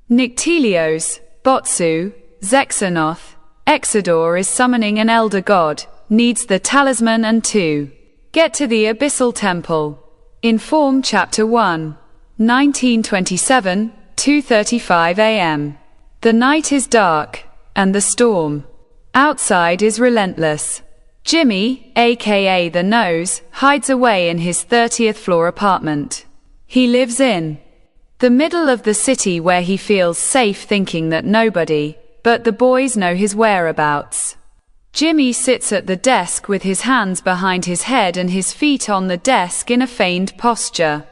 Nyctelios, Botsu, Zexanoth, Exodor is summoning an elder god, needs the talisman and to get to the Abyssal Temple. Inform Chapter 1. 1927, 2:35 a.m. The night is dark, and the storm outside is relentless. Jimmy, aka The Nose, hides away in his 30th floor apartment. He lives in the middle of the city where he feels safe, thinking that nobody but the boys know his whereabouts. Jimmy sits at the desk with his hands behind his head and his feet on the desk in a feigned posture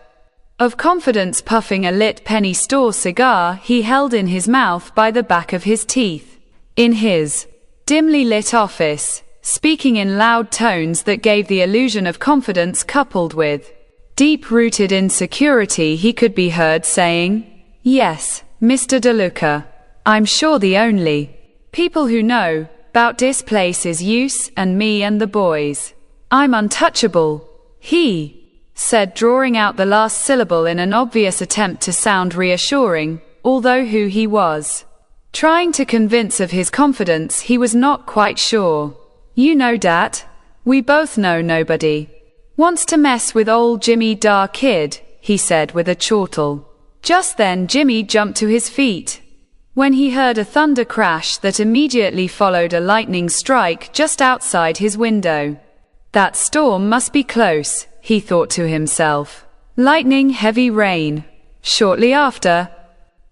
of confidence, puffing a lit penny store cigar he held in his mouth by the back of his teeth. In his dimly lit office, speaking in loud tones that gave the illusion of confidence coupled with deep-rooted insecurity, he could be heard saying, "Yes, Mr. DeLuca. I'm sure the only people who know about this place is yous and me and the boys. I'm untouchable," he said, drawing out the last syllable in an obvious attempt to sound reassuring, although who he was trying to convince of his confidence he was not quite sure. "You know dat. We both know nobody wants to mess with old Jimmy da kid," he said with a chortle. Just then Jimmy jumped to his feet when he heard a thunder crash that immediately followed a lightning strike just outside his window. That storm must be close, he thought to himself. Lightning, heavy rain. Shortly after,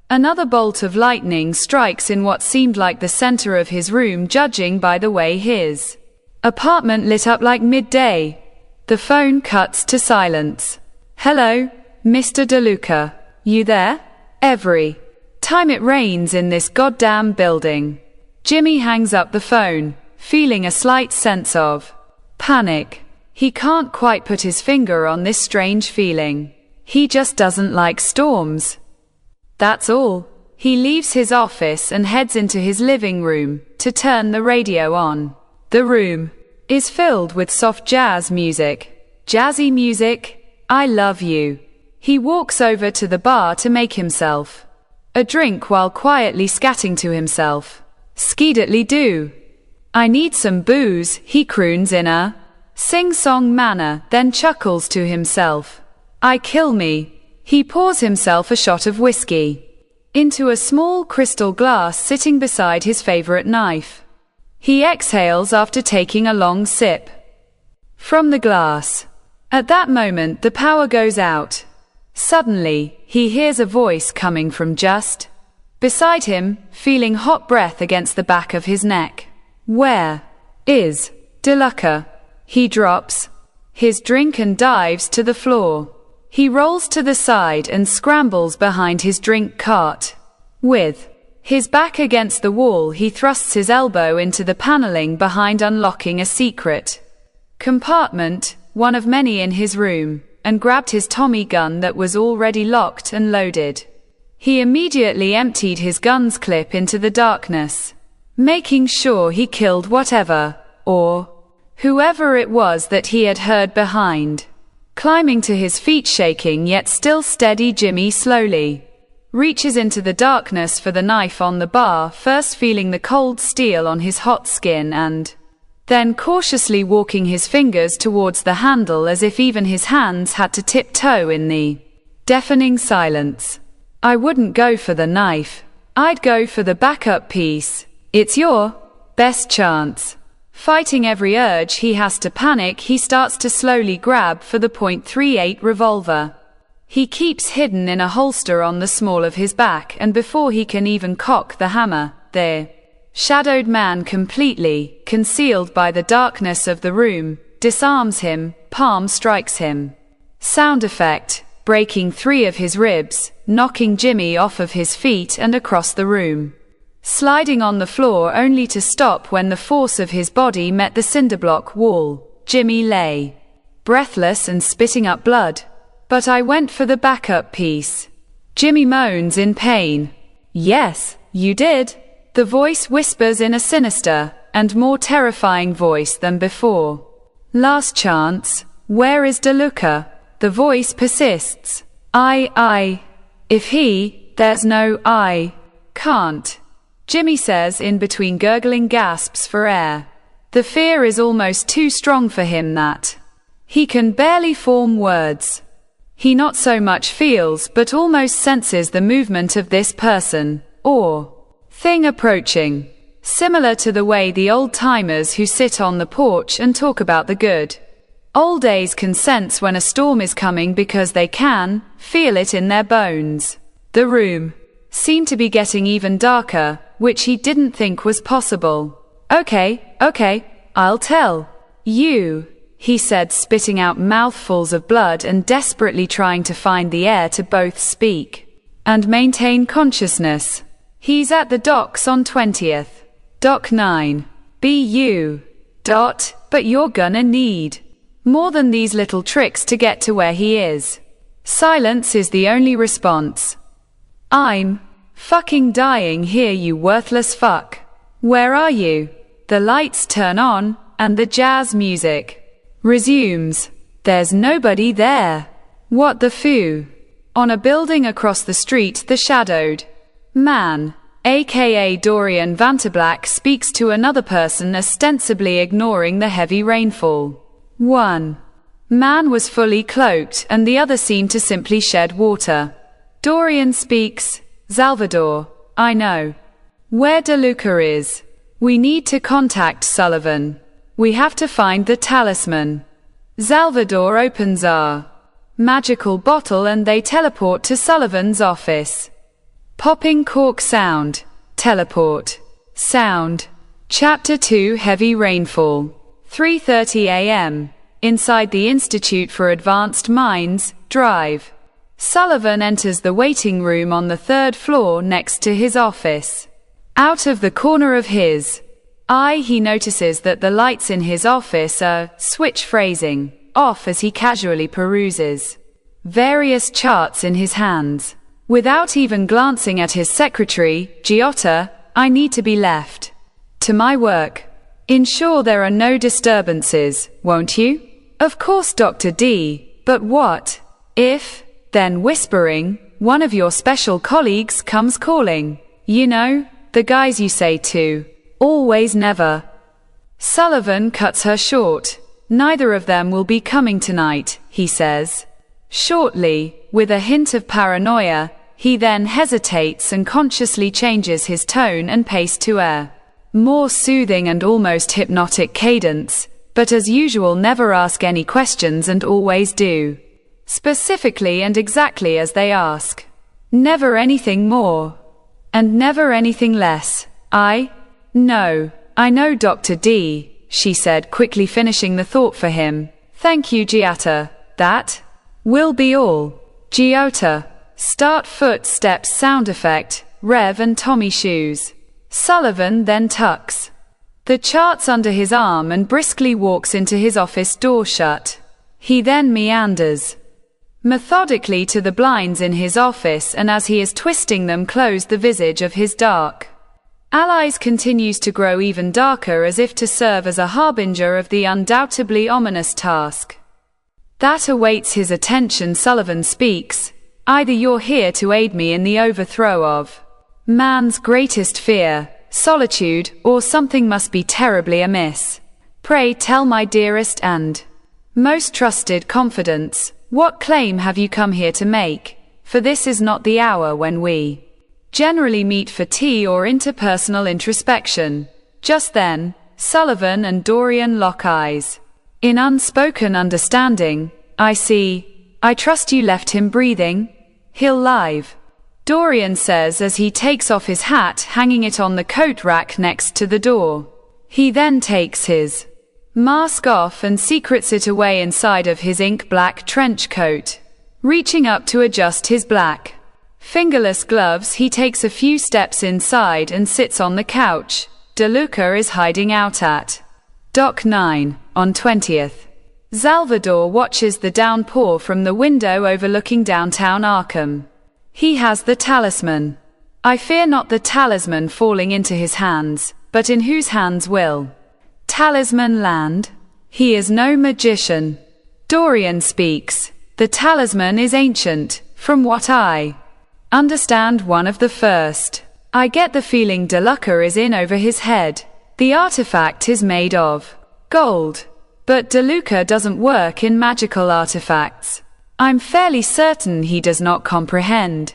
another bolt of lightning strikes in what seemed like the center of his room, judging by the way his apartment lit up like midday. The phone cuts to silence. "Hello, Mr. DeLuca. You there?" "Every time it rains in this goddamn building." Jimmy hangs up the phone, feeling a slight sense of panic. He can't quite put his finger on this strange feeling. He just doesn't like storms. That's all. He leaves his office and heads into his living room to turn the radio on. The room is filled with soft jazz music. Jazzy music, I love you. He walks over to the bar to make himself a drink while quietly scatting to himself. "Skeeditly-doo. I need some booze," he croons in a sing-song manner, then chuckles to himself. "I kill me." He pours himself a shot of whiskey into a small crystal glass sitting beside his favorite knife. He exhales after taking a long sip from the glass. At that moment, the power goes out. Suddenly, he hears a voice coming from just beside him, feeling hot breath against the back of his neck. "Where is DeLuca?" He drops his drink and dives to the floor. He rolls to the side and scrambles behind his drink cart. With his back against the wall, he thrusts his elbow into the paneling behind, unlocking a secret compartment, one of many in his room, and grabbed his Tommy gun that was already locked and loaded. He immediately emptied his gun's clip into the darkness, making sure he killed whatever, or whoever it was that he had heard behind. Climbing to his feet, shaking yet still steady, Jimmy slowly reaches into the darkness for the knife on the bar, first feeling the cold steel on his hot skin and then cautiously walking his fingers towards the handle as if even his hands had to tiptoe in the deafening silence. "I wouldn't go for the knife. I'd go for the backup piece. It's your best chance." Fighting every urge he has to panic, he starts to slowly grab for the .38 revolver he keeps hidden in a holster on the small of his back, and before he can even cock the hammer, the shadowed man, completely concealed by the darkness of the room, disarms him, palm strikes him. Sound effect, breaking 3 of his ribs, knocking Jimmy off of his feet and across the room, sliding on the floor only to stop when the force of his body met the cinderblock wall. Jimmy lay breathless and spitting up blood. "But I went for the backup piece." Jimmy moans in pain. "Yes, you did." The voice whispers in a sinister and more terrifying voice than before. "Last chance. Where is DeLuca?" The voice persists. If he there's no I can't, Jimmy says in between gurgling gasps for air. The fear is almost too strong for him that he can barely form words. He not so much feels but almost senses the movement of this person, or thing approaching, similar to the way the old-timers who sit on the porch and talk about the good old days can sense when a storm is coming because they can feel it in their bones. The room seemed to be getting even darker, which he didn't think was possible. Okay, I'll tell you, he said, spitting out mouthfuls of blood and desperately trying to find the air to both speak and maintain consciousness. He's at the docks on 20th. Dock 9. BU. But you're gonna need more than these little tricks to get to where he is. Silence is the only response. I'm fucking dying here, you worthless fuck. Where are you? The lights turn on, and the jazz music resumes. There's nobody there. What the foo? On a building across the street, the shadowed man, aka Dorian Vanterblack, speaks to another person ostensibly ignoring the heavy rainfall. One man was fully cloaked and the other seemed to simply shed water. Dorian speaks. Salvador, I know where DeLuca is. We need to contact Sullivan. We have to find the talisman. Salvador opens our magical bottle and they teleport to Sullivan's office. Popping cork sound. Teleport. Sound. Chapter 2. Heavy rainfall. 3:30 a.m. Inside the Institute for Advanced Minds, Drive. Sullivan enters the waiting room on the 3rd floor next to his office. Out of the corner of his eye, he notices that the lights in his office are switch phrasing off as he casually peruses various charts in his hands. Without even glancing at his secretary, Giota, I need to be left to my work. Ensure there are no disturbances, won't you? Of course, Dr. D, but what if? Then whispering, one of your special colleagues comes calling. You know, the guys you say to. Always never. Sullivan cuts her short. Neither of them will be coming tonight, he says. Shortly, with a hint of paranoia, he then hesitates and consciously changes his tone and pace to a more soothing and almost hypnotic cadence, but as usual never ask any questions and always do specifically and exactly as they ask. Never anything more. And never anything less. I know, Dr. D, she said, quickly finishing the thought for him. Thank you, Giota. That will be all. Giota. Start footsteps sound effect, Rev and Tommy shoes. Sullivan then tucks the charts under his arm and briskly walks into his office door shut. He then meanders methodically to the blinds in his office and as he is twisting them close, the visage of his dark allies continues to grow even darker as if to serve as a harbinger of the undoubtedly ominous task that awaits his attention. Sullivan speaks. Either you're here to aid me in the overthrow of man's greatest fear, solitude, or something must be terribly amiss. Pray tell, my dearest and most trusted confidants, what claim have you come here to make? For this is not the hour when we generally meet for tea or interpersonal introspection. Just then, Sullivan and Dorian lock eyes. In unspoken understanding, I see. I trust you left him breathing. He'll live. Dorian says as he takes off his hat, hanging it on the coat rack next to the door. He then takes his mask off and secretes it away inside of his ink-black trench coat. Reaching up to adjust his black fingerless gloves, he takes a few steps inside and sits on the couch. DeLuca is hiding out at Dock 9, on 20th. Salvador watches the downpour from the window overlooking downtown Arkham. He has the talisman. I fear not the talisman falling into his hands, but in whose hands will talisman land? He is no magician. Dorian speaks. The talisman is ancient, from what I Understand one of the first. I get the feeling DeLuca is in over his head. The artifact is made of gold. But DeLuca doesn't work in magical artifacts. I'm fairly certain he does not comprehend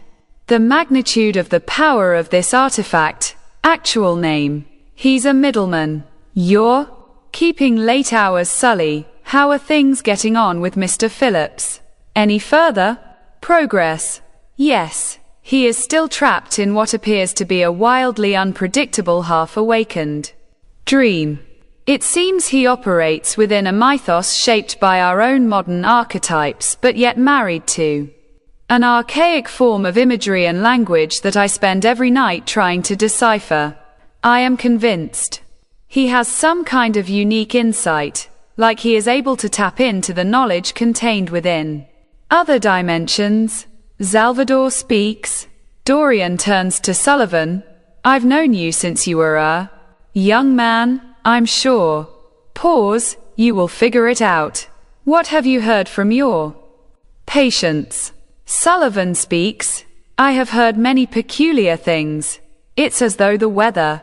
the magnitude of the power of this artifact. Actual name. He's a middleman. You're keeping late hours, Sully. How are things getting on with Mr. Phillips? Any further progress? Yes. He is still trapped in what appears to be a wildly unpredictable half-awakened dream. It seems he operates within a mythos shaped by our own modern archetypes, but yet married to an archaic form of imagery and language that I spend every night trying to decipher. I am convinced he has some kind of unique insight, like he is able to tap into the knowledge contained within other dimensions. Salvador speaks. Dorian turns to Sullivan. I've known you since you were a young man, I'm sure. Pause. You will figure it out. What have you heard from your patients? Sullivan speaks. I have heard many peculiar things. It's as though the weather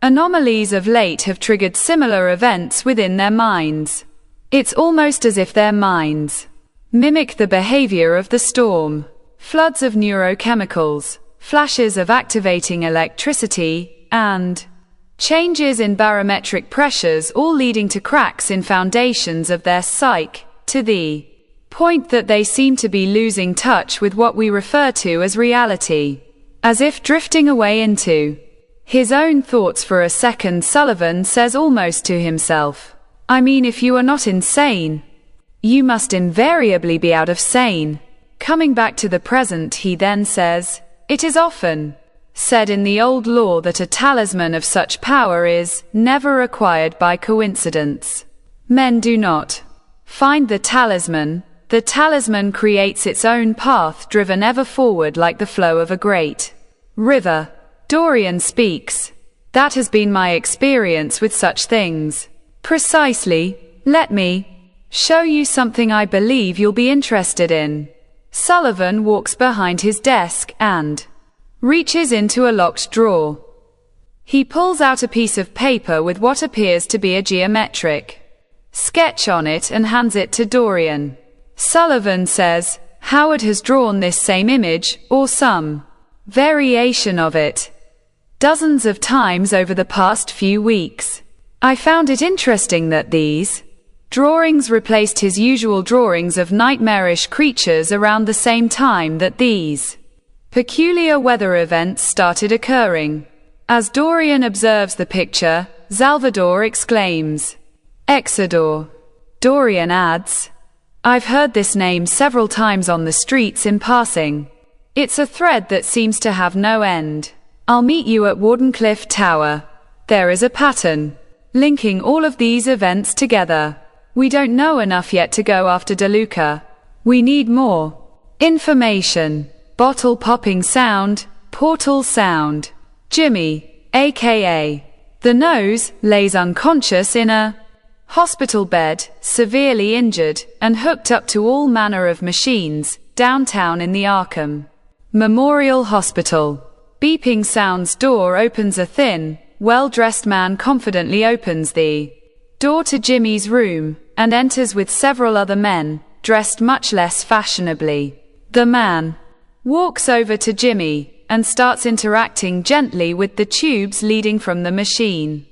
anomalies of late have triggered similar events within their minds. It's almost as if their minds mimic the behavior of the storm. Floods of neurochemicals, flashes of activating electricity, and changes in barometric pressures, all leading to cracks in foundations of their psyche, to the point that they seem to be losing touch with what we refer to as reality, as if drifting away into his own thoughts for a second. Sullivan says almost to himself, I mean, if you are not insane, you must invariably be out of sane. Coming back to the present, he then says, it is often said in the old law that a talisman of such power is never acquired by coincidence. Men do not find the talisman creates its own path, driven ever forward like the flow of a great river. Dorian speaks. That has been my experience with such things. Precisely. Let me show you something I believe you'll be interested in. Sullivan walks behind his desk and reaches into a locked drawer. He pulls out a piece of paper with what appears to be a geometric sketch on it and hands it to Dorian. Sullivan says, Howard has drawn this same image, or some variation of it, dozens of times over the past few weeks. I found it interesting that these drawings replaced his usual drawings of nightmarish creatures around the same time that these peculiar weather events started occurring. As Dorian observes the picture, Salvador exclaims, Exodor. Dorian adds, I've heard this name several times on the streets in passing. It's a thread that seems to have no end. I'll meet you at Wardenclyffe Tower. There is a pattern linking all of these events together. We don't know enough yet to go after DeLuca. We need more information. Bottle popping sound, portal sound. Jimmy, aka the Nose, lays unconscious in a hospital bed, severely injured, and hooked up to all manner of machines, downtown in the Arkham Memorial Hospital. Beeping sounds. Door opens. A thin, well-dressed man confidently opens the door to Jimmy's room, and enters with several other men, dressed much less fashionably. The man walks over to Jimmy, and starts interacting gently with the tubes leading from the machine.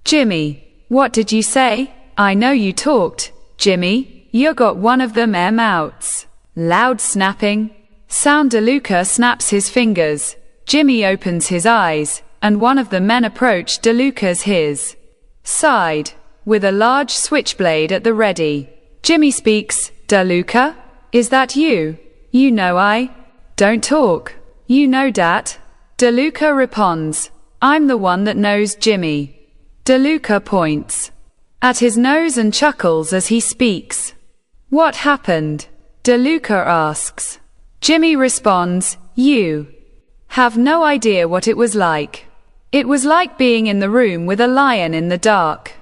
Jimmy, what did you say? I know you talked, Jimmy. You got one of them mouths. Loud snapping sound. DeLuca snaps his fingers. Jimmy opens his eyes, and one of the men approached DeLuca's his side, with a large switchblade at the ready. Jimmy speaks. DeLuca? Is that you? You know I don't talk. You know dat? DeLuca responds. I'm the one that knows Jimmy. DeLuca points at his nose and chuckles as he speaks. What happened? DeLuca asks. Jimmy responds, you have no idea what it was like. It was like being in the room with a lion in the dark.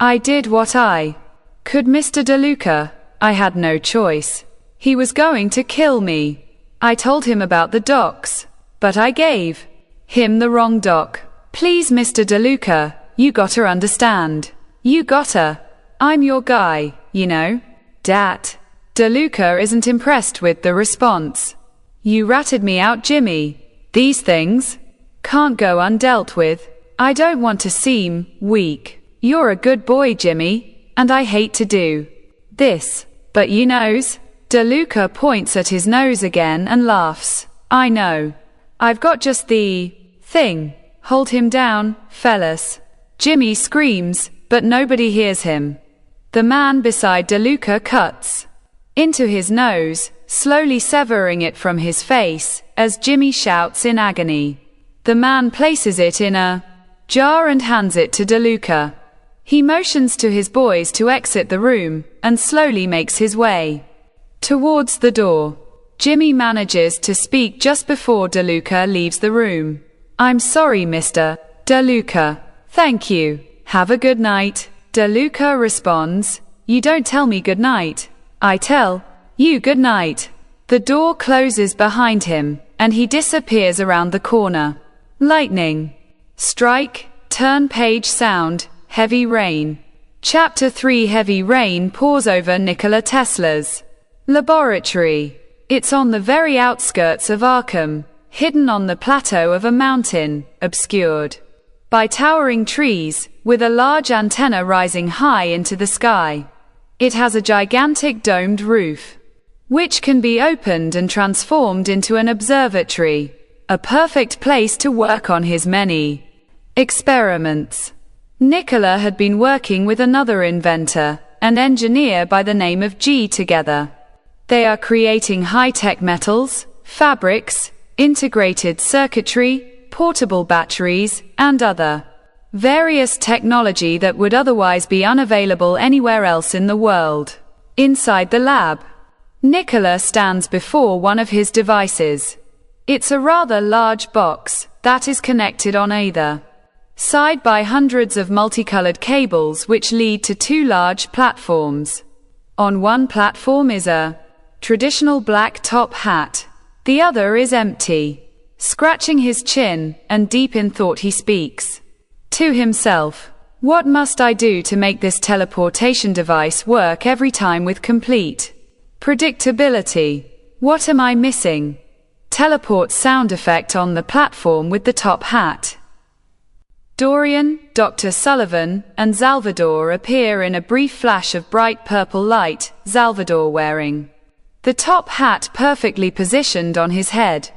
I did what I could, Mr. DeLuca. I had no choice. He was going to kill me. I told him about the docs. but I gave him the wrong doc. Please, Mr. DeLuca, you gotta understand. You gotta. I'm your guy, you know. Dat. DeLuca isn't impressed with the response. You ratted me out, Jimmy. These things can't go undealt with. I don't want to seem weak. You're a good boy, Jimmy, and I hate to do this. But you knows? DeLuca points at his nose again and laughs. I know. I've got just the thing. Hold him down, fellas. Jimmy screams, but nobody hears him. The man beside DeLuca cuts into his nose, slowly severing it from his face, as Jimmy shouts in agony. The man places it in a jar and hands it to DeLuca. He motions to his boys to exit the room, and slowly makes his way towards the door. Jimmy manages to speak just before DeLuca leaves the room. I'm sorry, Mr. DeLuca. Thank you. Have a good night. DeLuca responds, You don't tell me good night. I tell you good night. The door closes behind him, and he disappears around the corner. Lightning strike, turn page sound, heavy rain. Chapter 3. Heavy rain pours over Nikola Tesla's laboratory. It's on the very outskirts of Arkham, hidden on the plateau of a mountain, obscured by towering trees, with a large antenna rising high into the sky. It has a gigantic domed roof, which can be opened and transformed into an observatory, a perfect place to work on his many experiments. Nikola had been working with another inventor, an engineer by the name of G together. They are creating high-tech metals, fabrics, integrated circuitry, portable batteries, and other various technology that would otherwise be unavailable anywhere else in the world. Inside the lab, Nikola stands before one of his devices. It's a rather large box that is connected on either side by hundreds of multicolored cables which lead to two large platforms. On one platform is a traditional black top hat. The other is empty. Scratching his chin, and deep in thought, he speaks to himself. What must I do to make this teleportation device work every time with complete predictability? What am I missing? Teleport sound effect on the platform with the top hat. Dorian, Dr. Sullivan, and Salvador appear in a brief flash of bright purple light, Salvador wearing the top hat perfectly positioned on his head.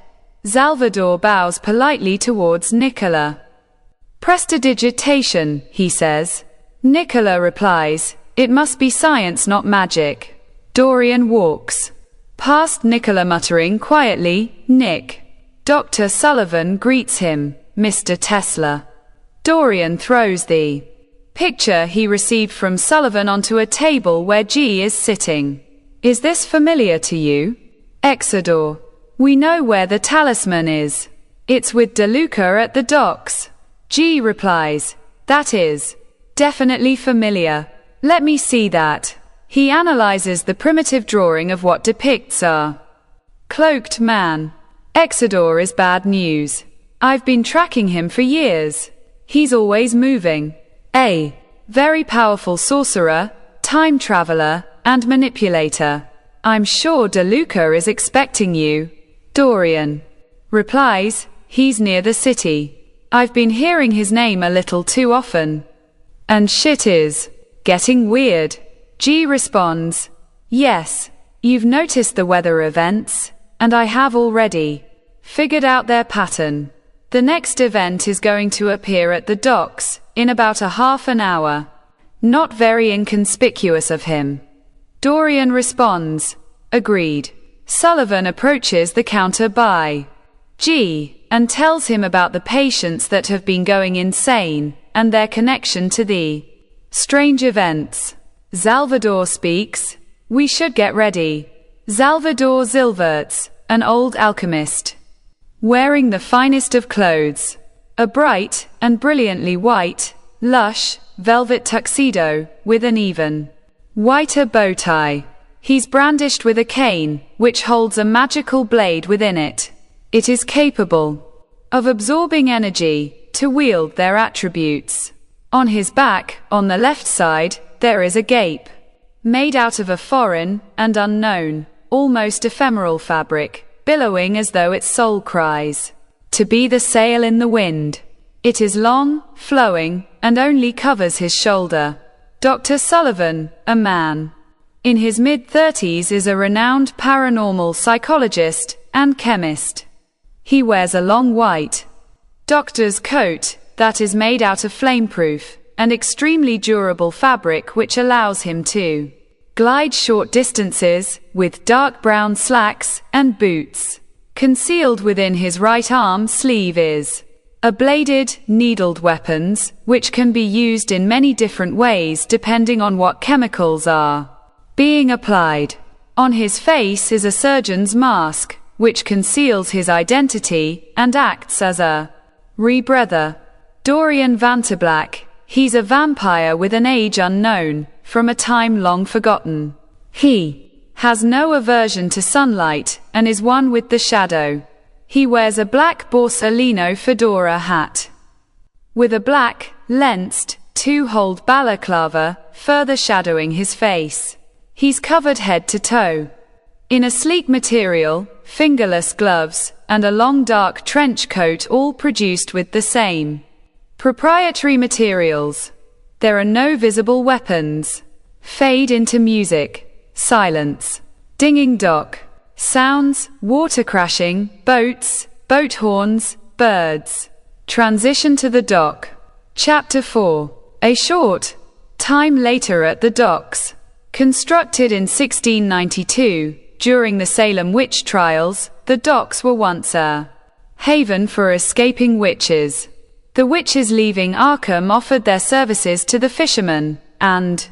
Salvador bows politely towards Nikola. Prestidigitation, he says. Nikola replies, It must be science, not magic. Dorian walks past Nikola muttering quietly, Nick. Dr. Sullivan greets him, Mr. Tesla. Dorian throws the picture he received from Sullivan onto a table where G is sitting. Is this familiar to you? Exodore. We know where the talisman is. It's with DeLuca at the docks. G replies, That is definitely familiar. Let me see that. He analyzes the primitive drawing of what depicts a cloaked man. Exodore is bad news. I've been tracking him for years. He's always moving. A very powerful sorcerer, time traveler, and manipulator. I'm sure DeLuca is expecting you. Dorian replies, He's near the city. I've been hearing his name a little too often. And shit is getting weird. G responds, Yes, you've noticed the weather events, and I have already figured out their pattern. The next event is going to appear at the docks in about a half an hour. Not very inconspicuous of him. Dorian responds, Agreed. Sullivan approaches the counter by G and tells him about the patients that have been going insane and their connection to the strange events. Salvador speaks, We should get ready. Salvador Zilverts, an old alchemist, wearing the finest of clothes, a bright and brilliantly white, lush, velvet tuxedo with an even whiter bow tie. He's brandished with a cane, which holds a magical blade within it. It is capable of absorbing energy to wield their attributes. On his back, on the left side, there is a gape, made out of a foreign and unknown, almost ephemeral fabric, billowing as though its soul cries, to be the sail in the wind. It is long, flowing, and only covers his shoulder. Dr. Sullivan, a man in his mid-30s, is a renowned paranormal psychologist and chemist. He wears a long white doctor's coat that is made out of flameproof and extremely durable fabric, which allows him to glide short distances with dark brown slacks and boots. Concealed within his right arm sleeve is a bladed, needled weapons, which can be used in many different ways depending on what chemicals are being applied. On his face is a surgeon's mask, which conceals his identity and acts as a rebreather. Dorian Vanterblack, he's a vampire with an age unknown, from a time long forgotten. He has no aversion to sunlight and is one with the shadow. He wears a black Borsalino fedora hat with a black, lensed, two-holed balaclava, further shadowing his face. He's covered head to toe in a sleek material, fingerless gloves, and a long dark trench coat, all produced with the same proprietary materials. There are no visible weapons. Fade into music. Silence. Dinging dock. Sounds, water crashing, boats, boat horns, birds. Transition to the dock. Chapter 4. A short time later at the docks. Constructed in 1692, during the Salem witch trials, the docks were once a haven for escaping witches. The witches leaving Arkham offered their services to the fishermen and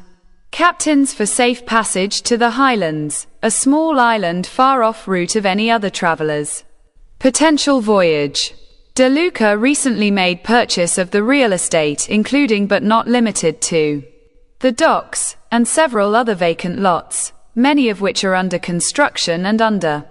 captains for safe passage to the Highlands, a small island far off route of any other travelers' potential voyage. DeLuca recently made purchase of the real estate, including but not limited to the docks and several other vacant lots, many of which are under construction and under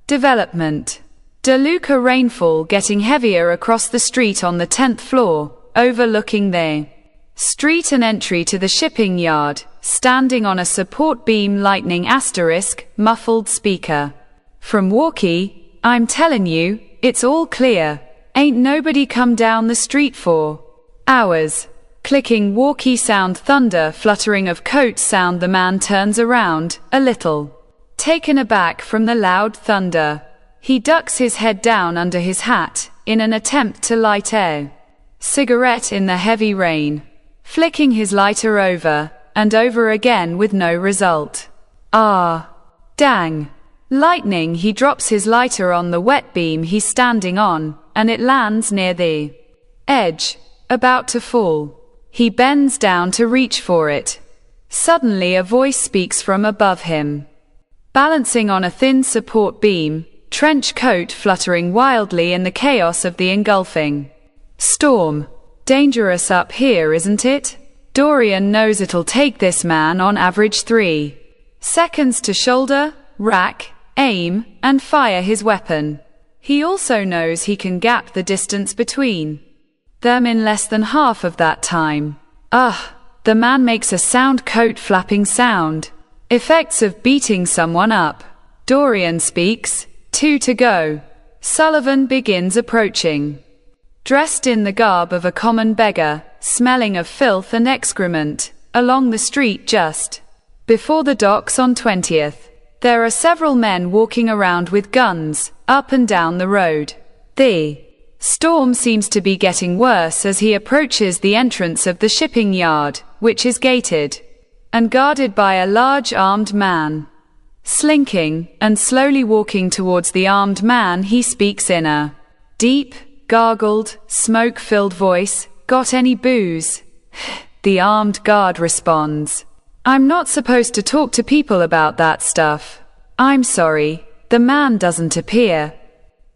development. DeLuca rainfall getting heavier across the street on the 10th floor, overlooking the street and entry to the shipping yard, standing on a support beam lightning asterisk, muffled speaker. From walkie, I'm telling you, it's all clear. Ain't nobody come down the street for hours. Clicking walkie sound, thunder, fluttering of coat sound. The man turns around, a little taken aback from the loud thunder. He ducks his head down under his hat, in an attempt to light a cigarette in the heavy rain, flicking his lighter over and over again with no result. Ah, dang. Lightning. He drops his lighter on the wet beam he's standing on, and it lands near the edge, about to fall. He bends down to reach for it. Suddenly a voice speaks from above him. Balancing on a thin support beam, trench coat fluttering wildly in the chaos of the engulfing storm. Dangerous up here, isn't it? Dorian knows it'll take this man on average 3 seconds to shoulder, rack, aim, and fire his weapon. He also knows he can gap the distance between them in less than half of that time. The man makes a sound, coat flapping sound. Effects of beating someone up. Dorian speaks. 2 to go. Sullivan begins approaching, dressed in the garb of a common beggar, smelling of filth and excrement, along the street just before the docks on 20th. There are several men walking around with guns, up and down the road. The storm seems to be getting worse as he approaches the entrance of the shipping yard, which is gated and guarded by a large armed man. Slinking and slowly walking towards the armed man, he speaks in a deep, gargled, smoke-filled voice. Got any booze? The armed guard responds. I'm not supposed to talk to people about that stuff. I'm sorry. The man doesn't appear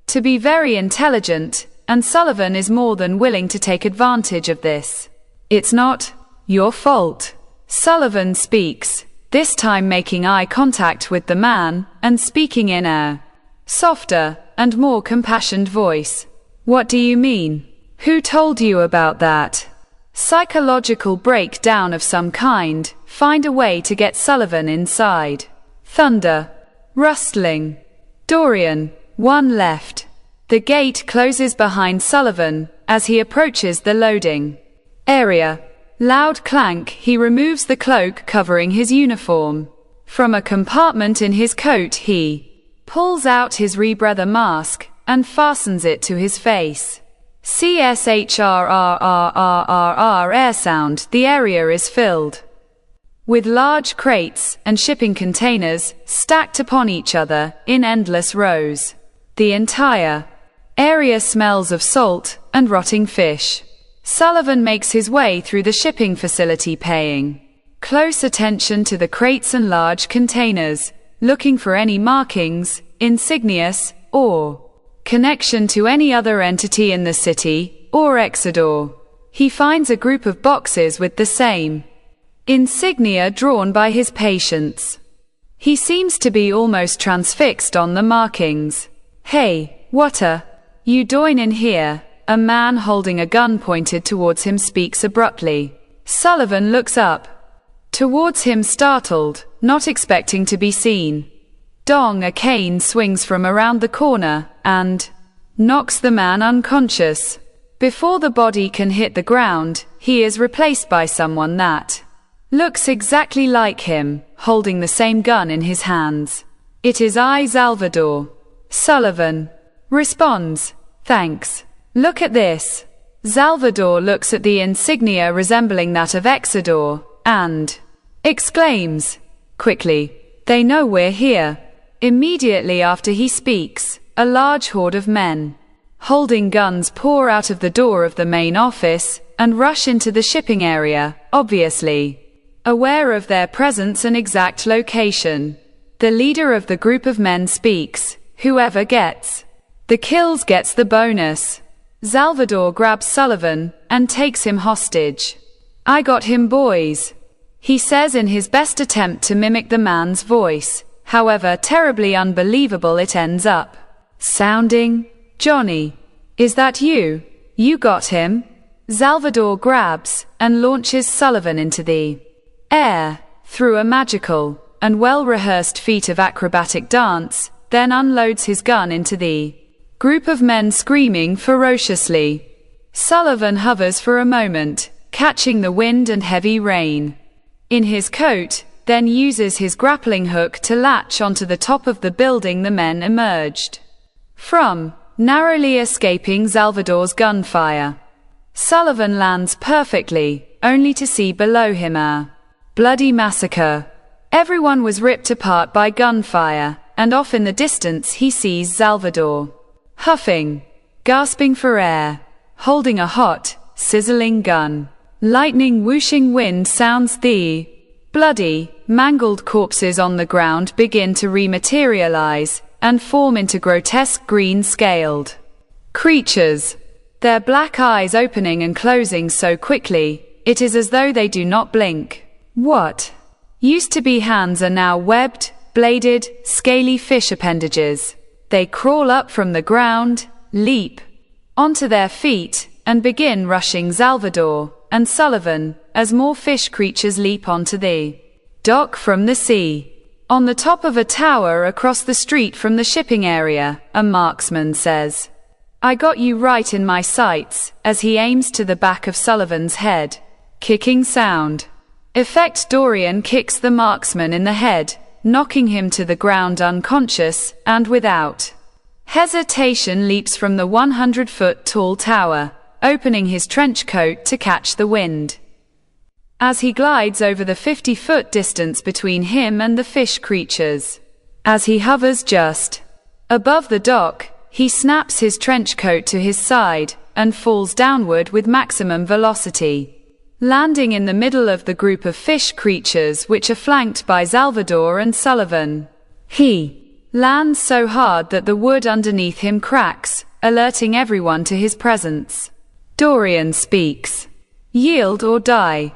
to be very intelligent, and Sullivan is more than willing to take advantage of this. It's not your fault. Sullivan speaks, this time making eye contact with the man, and speaking in a softer and more compassionate voice. What do you mean? Who told you about that? Psychological breakdown of some kind. Find a way to get Sullivan inside. Thunder. Rustling. Dorian. One left. The gate closes behind Sullivan as he approaches the loading area. Loud clank. He removes the cloak covering his uniform. From a compartment in his coat he pulls out his rebreather mask and fastens it to his face. CSHRRRRRR air sound. The area is filled with large crates and shipping containers stacked upon each other in endless rows. The entire area smells of salt and rotting fish. Sullivan makes his way through the shipping facility, paying close attention to the crates and large containers, looking for any markings, insignias, or connection to any other entity in the city or Exodore. He finds a group of boxes with the same insignia drawn by his patients. He seems to be almost transfixed on the markings. Hey, what are you doing in here? A man holding a gun pointed towards him speaks abruptly. Sullivan looks up towards him, startled, not expecting to be seen. Dong, a cane swings from around the corner and knocks the man unconscious. Before the body can hit the ground, he is replaced by someone that looks exactly like him, holding the same gun in his hands. It is Salvador. Sullivan responds, "Thanks. Look at this." Salvador looks at the insignia resembling that of Exodore and exclaims quickly, "They know we're here." Immediately after he speaks, a large horde of men holding guns pour out of the door of the main office and rush into the shipping area, obviously aware of their presence and exact location. The leader of the group of men speaks. Whoever gets the kills gets the bonus. Salvador grabs Sullivan and takes him hostage. "I got him, boys," he says in his best attempt to mimic the man's voice. However terribly unbelievable it ends up sounding. "Johnny, is that you? You got him?" Salvador grabs and launches Sullivan into the air through a magical and well-rehearsed feat of acrobatic dance, then unloads his gun into the group of men screaming ferociously. Sullivan hovers for a moment, catching the wind and heavy rain in his coat, then uses his grappling hook to latch onto the top of the building the men emerged from, narrowly escaping Salvador's gunfire. Sullivan lands perfectly, only to see below him a bloody massacre. Everyone was ripped apart by gunfire, and off in the distance he sees Salvador, huffing, gasping for air, holding a hot, sizzling gun. Lightning whooshing wind sounds. The bloody, mangled corpses on the ground begin to rematerialize and form into grotesque green-scaled creatures, their black eyes opening and closing so quickly, it is as though they do not blink. What used to be hands are now webbed, bladed, scaly fish appendages. They crawl up from the ground, leap onto their feet, and begin rushing Salvador and Sullivan as more fish creatures leap onto the dock from the sea. On the top of a tower across the street from the shipping area, a marksman says, "I got you right in my sights," as he aims to the back of Sullivan's head. Kicking sound effect. Dorian kicks the marksman in the head, knocking him to the ground unconscious, and without hesitation leaps from the 100-foot-tall tower, opening his trench coat to catch the wind. As he glides over the 50-foot distance between him and the fish creatures. As he hovers just above the dock, he snaps his trench coat to his side and falls downward with maximum velocity, landing in the middle of the group of fish creatures which are flanked by Salvador and Sullivan. He lands so hard that the wood underneath him cracks, alerting everyone to his presence. Dorian speaks. "Yield or die."